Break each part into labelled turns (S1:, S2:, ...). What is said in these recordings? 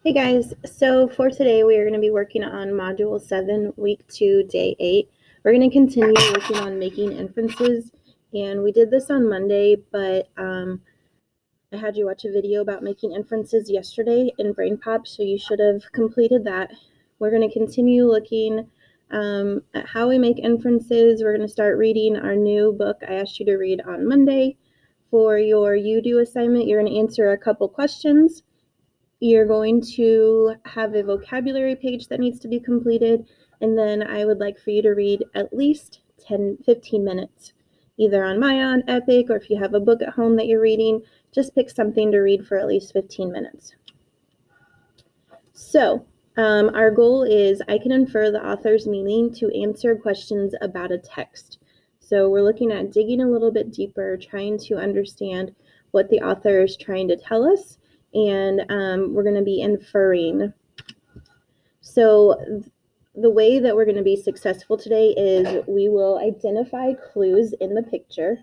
S1: Hey guys, so for today we are going to be working on Module 7, Week 2, Day 8. We're going to continue working on making inferences, and we did this on Monday, but I had you watch a video about making inferences yesterday in BrainPop, so you should have completed that. We're going to continue looking at how we make inferences. We're going to start reading our new book I asked you to read on Monday. For your You-Do assignment, you're going to answer a couple questions. You're going to have a vocabulary page that needs to be completed, and then I would like for you to read at least 15 minutes, either on Maya, Epic, or if you have a book at home that you're reading, just pick something to read for at least 15 minutes. So, our goal is I can infer the author's meaning to answer questions about a text. So we're looking at digging a little bit deeper, trying to understand what the author is trying to tell us, and we're going to be inferring. So the way that we're going to be successful today is we will identify clues in the picture.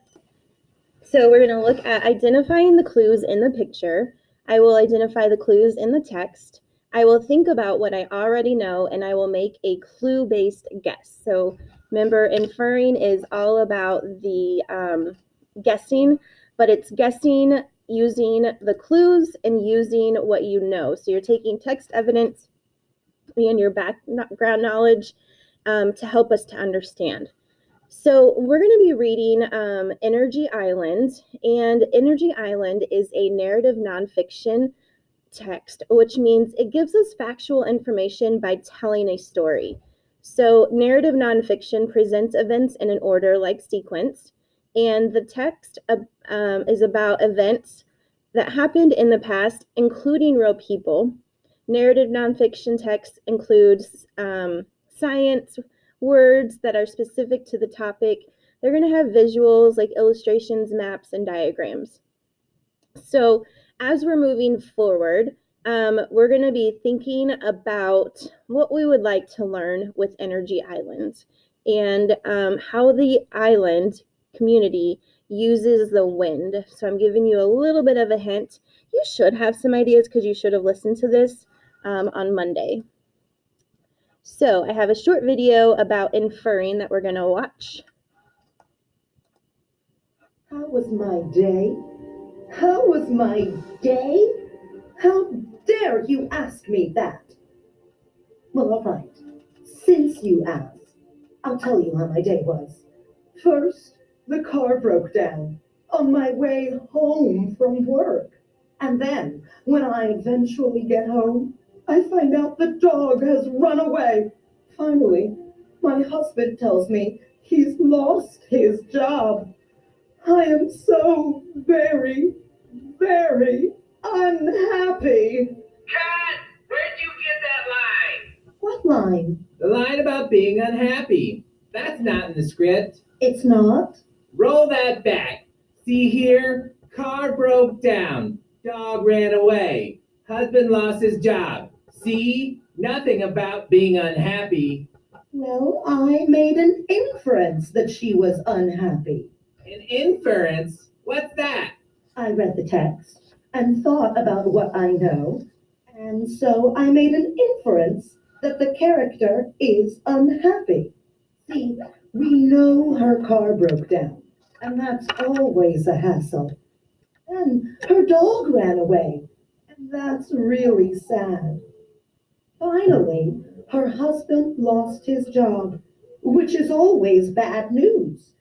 S1: So we're going to look at identifying the clues in the picture. I will identify the clues in the text. I will think about what I already know, and I will make a clue-based guess. So remember, inferring is all about the guessing, but it's guessing using the clues and using what you know. So you're taking text evidence and your background knowledge to help us to understand. So we're going to be reading Energy Island, and Energy Island is a narrative nonfiction text, which means it gives us factual information by telling a story. So narrative nonfiction presents events in an order like sequence, and the text is about events that happened in the past, including real people. Narrative nonfiction text includes science, words that are specific to the topic. They're going to have visuals like illustrations, maps, and diagrams. So as we're moving forward, we're going to be thinking about what we would like to learn with Energy Island and how the island community uses the wind. So I'm giving you a little bit of a hint. You should have some ideas because you should have listened to this on Monday. So I have a short video about inferring that we're going to watch.
S2: How was my day? How was my day? How dare you ask me that? Well, all right. Since you asked, I'll tell you how my day was. First, the car broke down on my way home from work. And then, when I eventually get home, I find out the dog has run away. Finally, my husband tells me he's lost his job. I am so very, very unhappy.
S3: Cut! Where'd you get that line?
S2: What line?
S3: The line about being unhappy. That's not in the script.
S2: It's not?
S3: Roll that back. See here? Car broke down. Dog ran away. Husband lost his job. See? Nothing about being unhappy.
S2: Well, I made an inference that she was unhappy.
S3: An inference? What's that?
S2: I read the text and thought about what I know, and so I made an inference that the character is unhappy. See, we know her car broke down, and that's always a hassle. And her dog ran away, and that's really sad. Finally, her husband lost his job, which is always bad news.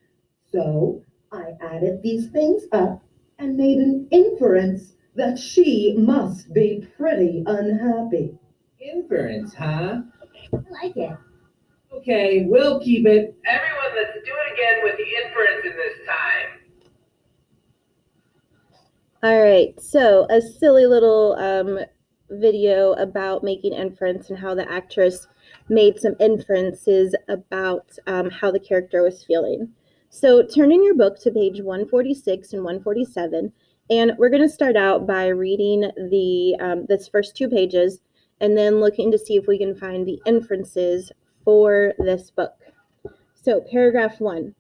S2: So I added these things up and made an inference that she must be pretty unhappy.
S3: Inference, huh?
S2: I like it.
S3: Okay, we'll keep it. Everyone, let's do it again with the inference in this time.
S1: All right, so a silly little video about making inference and how the actress made some inferences about how the character was feeling. So turn in your book to page 146 and 147, and we're going to start out by reading this first 2 pages and then looking to see if we can find the inferences for this book. So paragraph 1.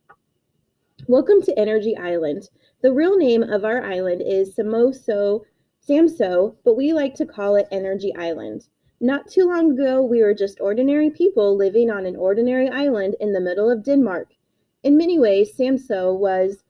S1: Welcome to Energy Island. The real name of our island is Samso, but we like to call it Energy Island. Not too long ago, we were just ordinary people living on an ordinary island in the middle of Denmark. In many ways, Samso was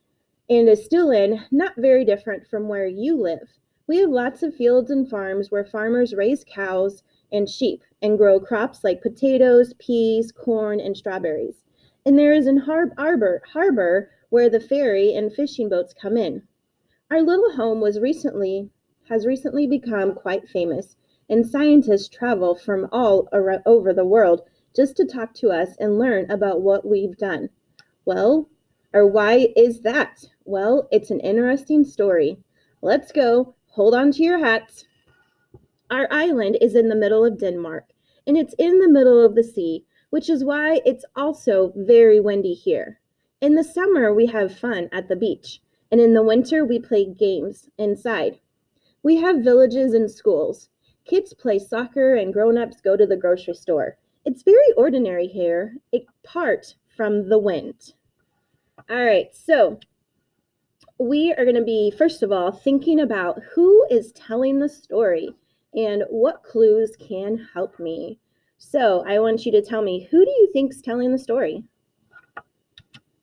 S1: and is still not very different from where you live. We have lots of fields and farms where farmers raise cows and sheep and grow crops like potatoes, peas, corn, and strawberries. And there is an harbor where the ferry and fishing boats come in. Our little home has recently become quite famous, and scientists travel from all over the world just to talk to us and learn about what we've done. Well, or why is that? Well, it's an interesting story. Let's go. Hold on to your hats. Our island is in the middle of Denmark, and it's in the middle of the sea, which is why it's also very windy here. In the summer, we have fun at the beach, and in the winter, we play games inside. We have villages and schools. Kids play soccer, and grown-ups go to the grocery store. It's very ordinary here, apart from the wind. All right, so we are going to be, first of all, thinking about who is telling the story and what clues can help me. So I want you to tell me, who do you think's telling the story?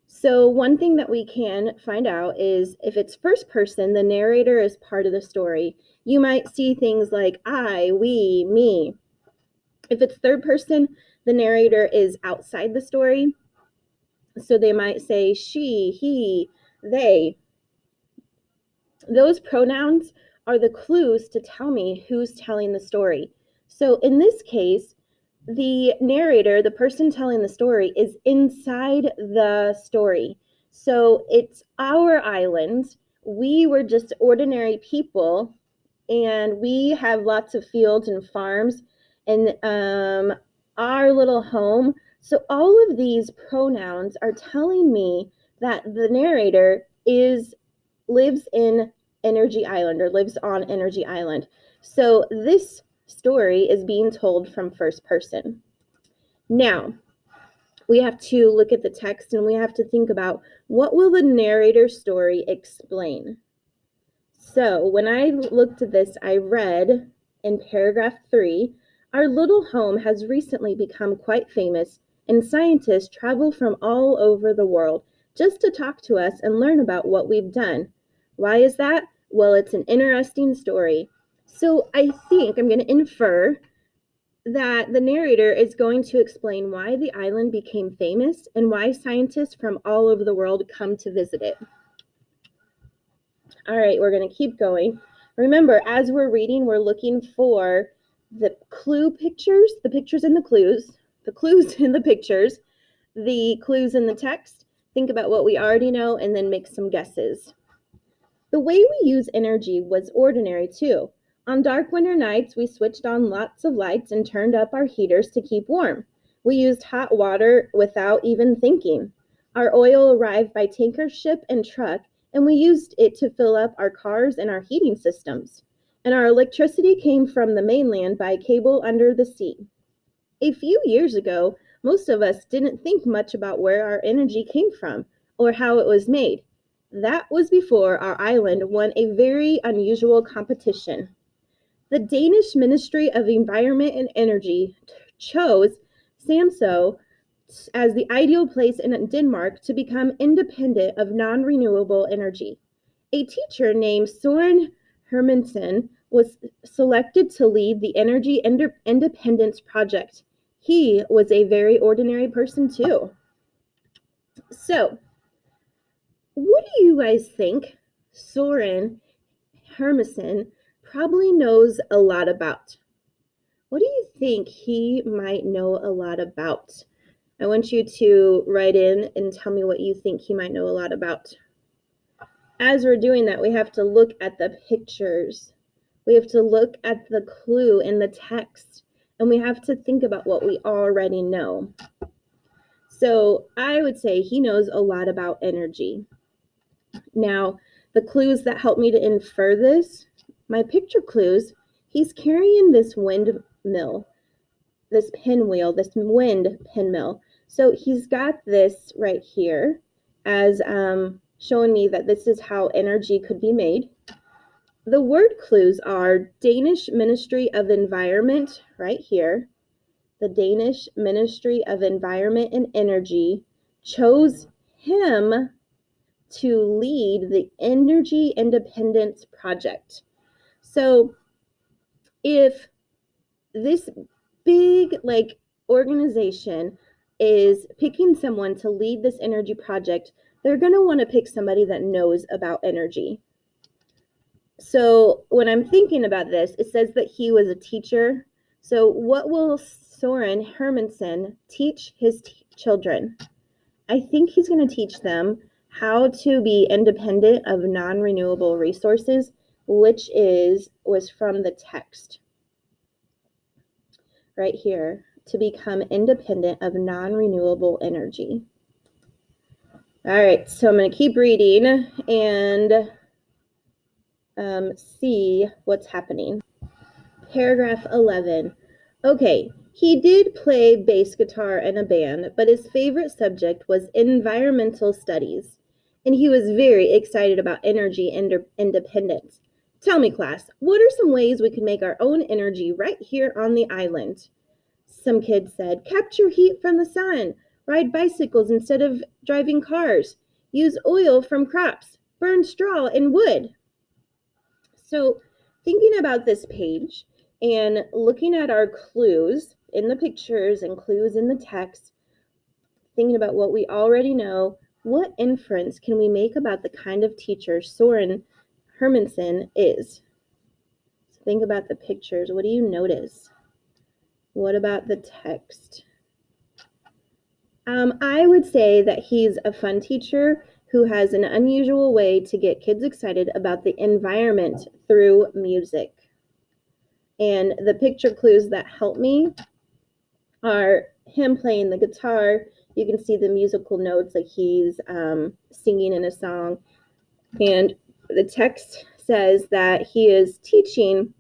S1: So one thing that we can find out is if it's first person, the narrator is part of the story. You might see things like I, we, me. If it's third person, the narrator is outside the story. So they might say she, he, they. Those pronouns are the clues to tell me who's telling the story. So in this case, the narrator, the person telling the story, is inside the story. So it's our island. We were just ordinary people, and we have lots of fields and farms and our little home. So all of these pronouns are telling me that the narrator lives in Energy Island or lives on Energy Island. So this story is being told from first person. Now, we have to look at the text and we have to think about what will the narrator's story explain. So when I looked at this, I read in paragraph 3, our little home has recently become quite famous, and scientists travel from all over the world just to talk to us and learn about what we've done. Why is that? Well, it's an interesting story. So I think I'm going to infer that the narrator is going to explain why the island became famous and why scientists from all over the world come to visit it. All right, we're going to keep going. Remember, as we're reading, we're looking for the clue pictures, the pictures and the clues in the pictures, the clues in the text. Think about what we already know and then make some guesses. The way we use energy was ordinary too. On dark winter nights, we switched on lots of lights and turned up our heaters to keep warm. We used hot water without even thinking. Our oil arrived by tanker, ship, and truck, and we used it to fill up our cars and our heating systems. And our electricity came from the mainland by cable under the sea. A few years ago, most of us didn't think much about where our energy came from or how it was made. That was before our island won a very unusual competition. The Danish Ministry of Environment and Energy chose Samso as the ideal place in Denmark to become independent of non-renewable energy. A teacher named Søren Hermansen was selected to lead the Energy Independence Project. He was a very ordinary person too. So, what do you guys think Søren Hermansen probably knows a lot about? What do you think he might know a lot about? I want you to write in and tell me what you think he might know a lot about. As we're doing that, we have to look at the pictures. We have to look at the clue in the text, and we have to think about what we already know. So I would say he knows a lot about energy. Now, the clues that help me to infer this, my picture clues, he's carrying this windmill, this pinwheel, this wind pinmill. So he's got this right here as showing me that this is how energy could be made. the word clues are Danish Ministry of Environment, right here. The Danish Ministry of Environment and Energy chose him to lead the Energy Independence Project. So if this big organization is picking someone to lead this energy project, they're going to want to pick somebody that knows about energy. So when I'm thinking about this, it says that he was a teacher. So what will Soren Hermansen teach his children? I think he's going to teach them how to be independent of non-renewable resources, which was from the text right here, to become independent of non-renewable energy. All right, so I'm going to keep reading and see what's happening. Paragraph 11. Okay, he did play bass guitar in a band, but his favorite subject was environmental studies, and he was very excited about energy independence. Tell me, class, what are some ways we could make our own energy right here on the island? Some kids said, capture heat from the sun, ride bicycles instead of driving cars, use oil from crops, burn straw and wood. So thinking about this page and looking at our clues in the pictures and clues in the text, thinking about what we already know, what inference can we make about the kind of teacher Soren Hermansen is? So think about the pictures. What do you notice? What about the text? I would say that he's a fun teacher who has an unusual way to get kids excited about the environment through music. And the picture clues that help me are him playing the guitar. You can see the musical notes, like he's singing in a song. And the text says that he is teaching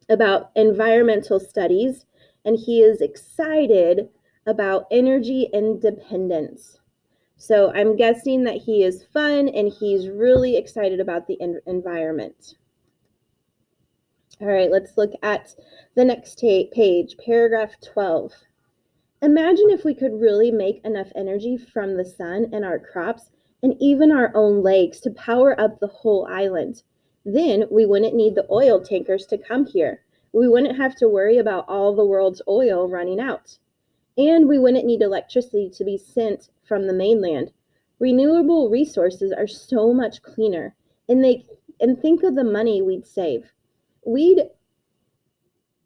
S1: about environmental studies, and he is excited about energy independence. So I'm guessing that he is fun and he's really excited about the environment. All right, let's look at the next page, paragraph 12. Imagine if we could really make enough energy from the sun and our crops and even our own lakes to power up the whole island. Then we wouldn't need the oil tankers to come here. We wouldn't have to worry about all the world's oil running out. And we wouldn't need electricity to be sent from the mainland. Renewable resources are so much cleaner, and think of the money we'd save. We'd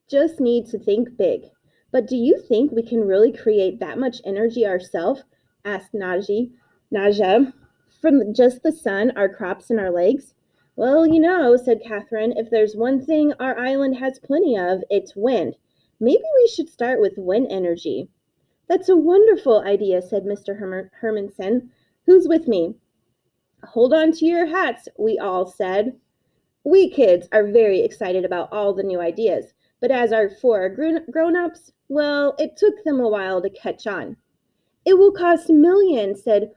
S1: just need to think big. But do you think we can really create that much energy ourselves? Asked Naja, from just the sun, our crops, and our lakes? Well, said Catherine, if there's one thing our island has plenty of, it's wind. Maybe we should start with wind energy. That's a wonderful idea, said Mr. Hermansen. Who's with me? Hold on to your hats, we all said. We kids are very excited about all the new ideas, but as our four grown-ups, well, it took them a while to catch on. It will cost millions, said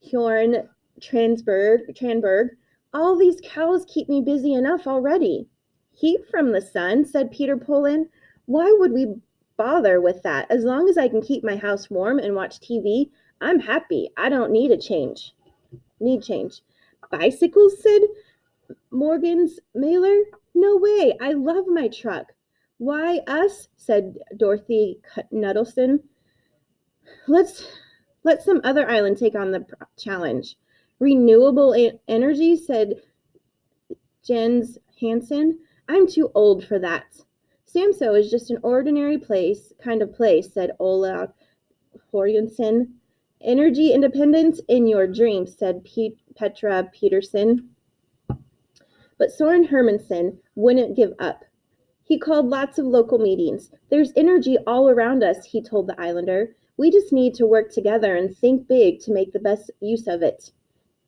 S1: Bjorn Tranberg. All these cows keep me busy enough already. Heat from the sun, said Peter Polin. Why would we bother with that? As long as I can keep my house warm and watch TV, I'm happy. I don't need change. Bicycles, said Morgan's Mailer. No way. I love my truck. Why us? Said Dorothy Nuddleson. Let some other island take on the challenge. Renewable energy, said Jens Hansen. I'm too old for that. Samso is just an ordinary kind of place, said Ola Jorgensen. Energy independence in your dreams, said Petra Peterson. But Soren Hermansen wouldn't give up. He called lots of local meetings. There's energy all around us, he told the islander. We just need to work together and think big to make the best use of it.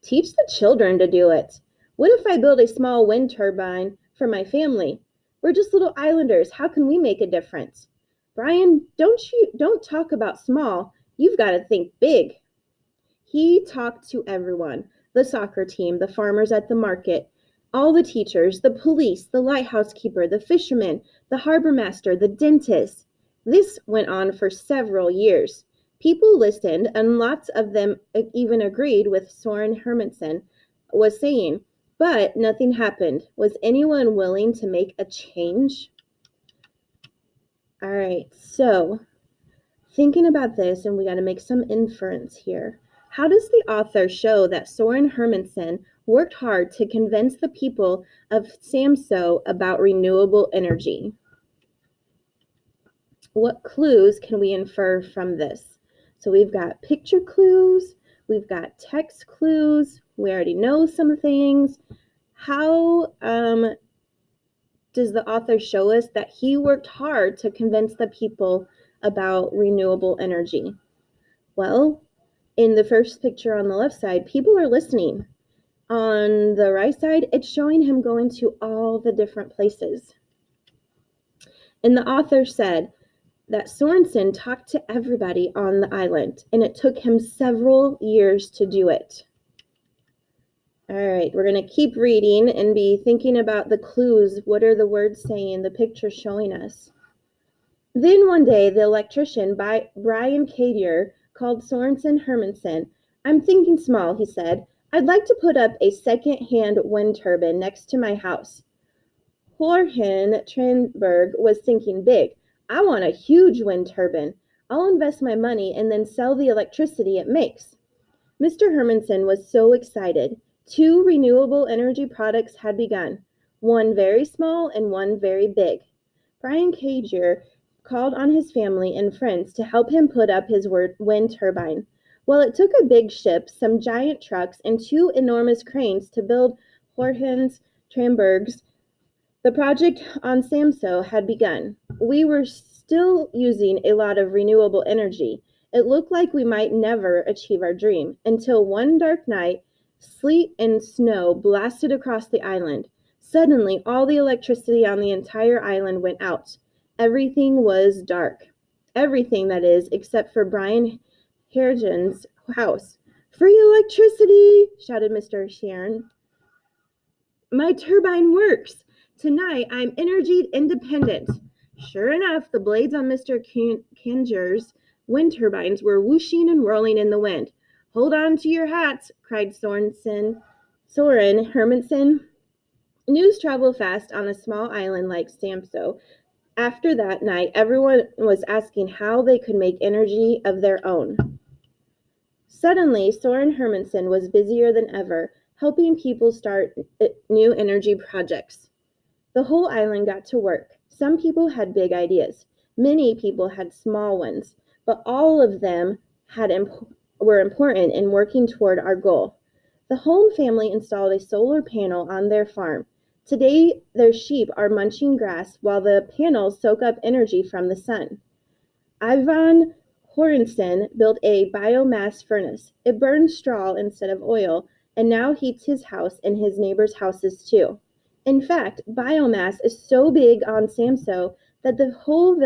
S1: Teach the children to do it. What if I build a small wind turbine for my family? We're just little islanders. How can we make a difference? Brian, don't talk about small. You've got to think big. He talked to everyone, the soccer team, the farmers at the market, All the teachers, the police, the lighthouse keeper, the fisherman, the harbor master, the dentist. This went on for several years. People listened, and lots of them even agreed with Soren Hermansen was saying, but nothing happened. Was anyone willing to make a change? All right, so thinking about this, and we got to make some inference here. How does the author show that Soren Hermansen worked hard to convince the people of Samso about renewable energy? What clues can we infer from this? So we've got picture clues, we've got text clues, we already know some things. How does the author show us that he worked hard to convince the people about renewable energy? Well, in the first picture on the left side, people are listening. On the right side, it's showing him going to all the different places. And the author said that Sorensen talked to everybody on the island, and it took him several years to do it. All right, we're going to keep reading and be thinking about the clues. What are the words saying, the picture showing us? Then one day, the electrician, Brian Cadier, called Sorensen Hermansen. I'm thinking small, he said. I'd like to put up a second-hand wind turbine next to my house. Jorgen Trenberg was thinking big. I want a huge wind turbine. I'll invest my money and then sell the electricity it makes. Mr. Hermansen was so excited. 2 renewable energy products had begun, one very small and one very big. Brian Cadier called on his family and friends to help him put up his wind turbine. Well, it took a big ship, some giant trucks, and 2 enormous cranes to build Jorgen Trenberg's. The project on Samso had begun. We were still using a lot of renewable energy. It looked like we might never achieve our dream, until one dark night, sleet and snow blasted across the island. Suddenly, all the electricity on the entire island went out. Everything was dark. Everything, that is, except for Brian Hergen's house. Free electricity, shouted Mr. Sharon. My turbine works. Tonight, I'm energy independent. Sure enough, the blades on Mr. Kinger's wind turbines were whooshing and whirling in the wind. Hold on to your hats, cried Soren Hermansen. News traveled fast on a small island like Samso. After that night, everyone was asking how they could make energy of their own. Suddenly, Soren Hermansen was busier than ever, helping people start new energy projects. The whole island got to work. Some people had big ideas. Many people had small ones, but all of them were important in working toward our goal. The Holm family installed a solar panel on their farm. Today, their sheep are munching grass while the panels soak up energy from the sun. Ivan Horensen built a biomass furnace. It burned straw instead of oil, and now heats his house and his neighbors' houses too. In fact, biomass is so big on Samso that whole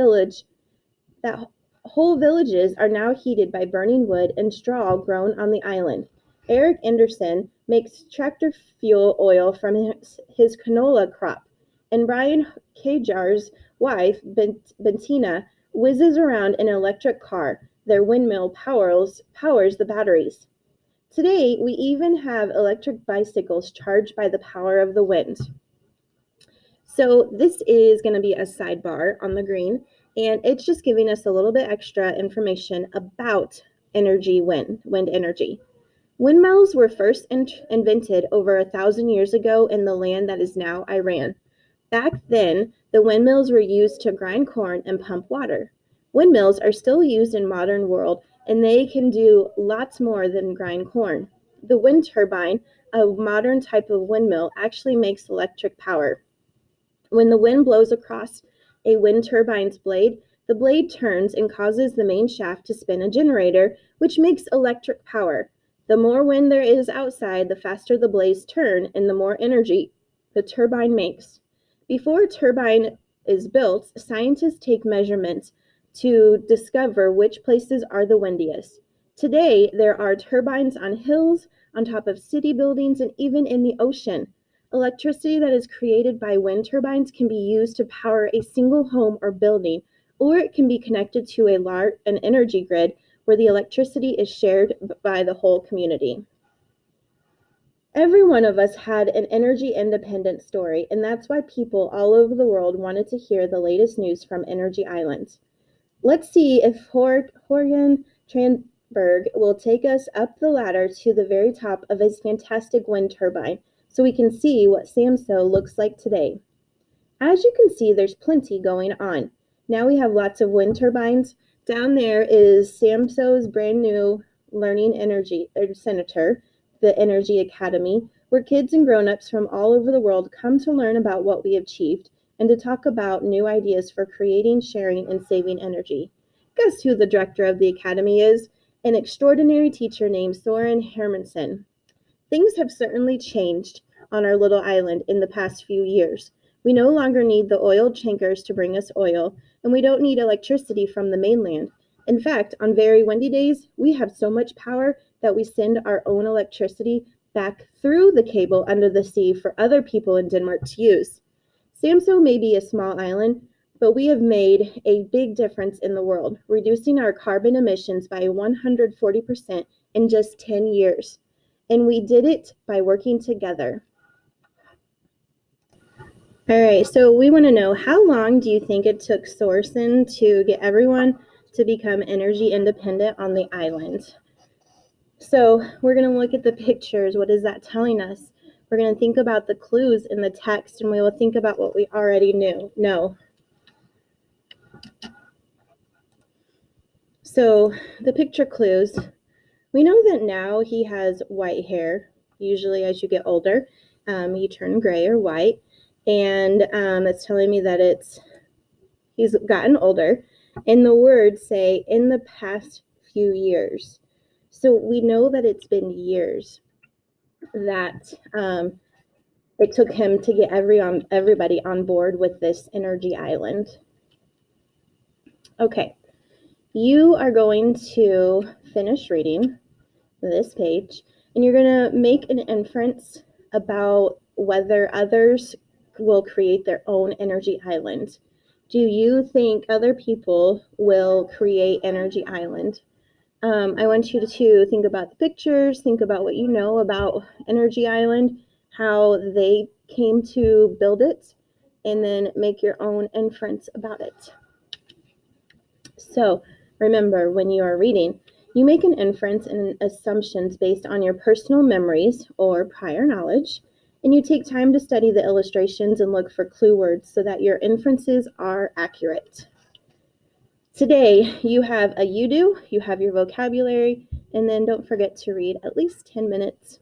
S1: villages are now heated by burning wood and straw grown on the island. Eric Anderson makes tractor fuel oil from his canola crop, and Brian Kajar's wife, Bentina, whizzes around in an electric car. Their windmill powers the batteries. Today, we even have electric bicycles charged by the power of the wind. So this is going to be a sidebar on the green, and it's just giving us a little bit extra information about wind energy. Windmills were first invented over 1,000 years ago in the land that is now Iran. Back then, the windmills were used to grind corn and pump water. Windmills are still used in modern world, and they can do lots more than grind corn. The wind turbine, a modern type of windmill, actually makes electric power. When the wind blows across a wind turbine's blade, the blade turns and causes the main shaft to spin a generator, which makes electric power. The more wind there is outside, the faster the blades turn and the more energy the turbine makes. Before a turbine is built, scientists take measurements to discover which places are the windiest. Today, there are turbines on hills, on top of city buildings, and even in the ocean. Electricity that is created by wind turbines can be used to power a single home or building, or it can be connected to an energy grid where the electricity is shared by the whole community. Every one of us had an energy independent story, and that's why people all over the world wanted to hear the latest news from Energy Island. Let's see if Horgan Tranberg will take us up the ladder to the very top of his fantastic wind turbine so we can see what Samso looks like today. As you can see, there's plenty going on. Now we have lots of wind turbines. Down there is Samso's brand new Learning Energy Center, the Energy Academy, where kids and grown-ups from all over the world come to learn about what we achieved and to talk about new ideas for creating, sharing, and saving energy. Guess who the director of the academy is? An extraordinary teacher named Soren Hermansen. Things have certainly changed on our little island in the past few years. We no longer need the oil tankers to bring us oil, and we don't need electricity from the mainland. In fact, on very windy days, we have so much power that we send our own electricity back through the cable under the sea for other people in Denmark to use. Samso may be a small island, but we have made a big difference in the world, reducing our carbon emissions by 140% in just 10 years. And we did it by working together. All right, so we want to know, how long do you think it took Sorensen to get everyone to become energy independent on the island? So we're going to look at the pictures. What is that telling us? We're going to think about the clues in the text, and we will think about what we already know. So the picture clues, we know that now he has white hair. Usually as you get older, you turn gray or white, and it's telling me that he's gotten older. And the words say, in the past few years. So we know that it's been years that it took him to get everybody on board with this energy island. Okay, you are going to finish reading this page, and you're going to make an inference about whether others will create their own energy island. Do you think other people will create energy island? I want you to think about the pictures, think about what you know about Energy Island, how they came to build it, and then make your own inference about it. So remember, when you are reading, you make an inference and assumptions based on your personal memories or prior knowledge, and you take time to study the illustrations and look for clue words so that your inferences are accurate. Today, you have a you have your vocabulary, and then don't forget to read at least 10 minutes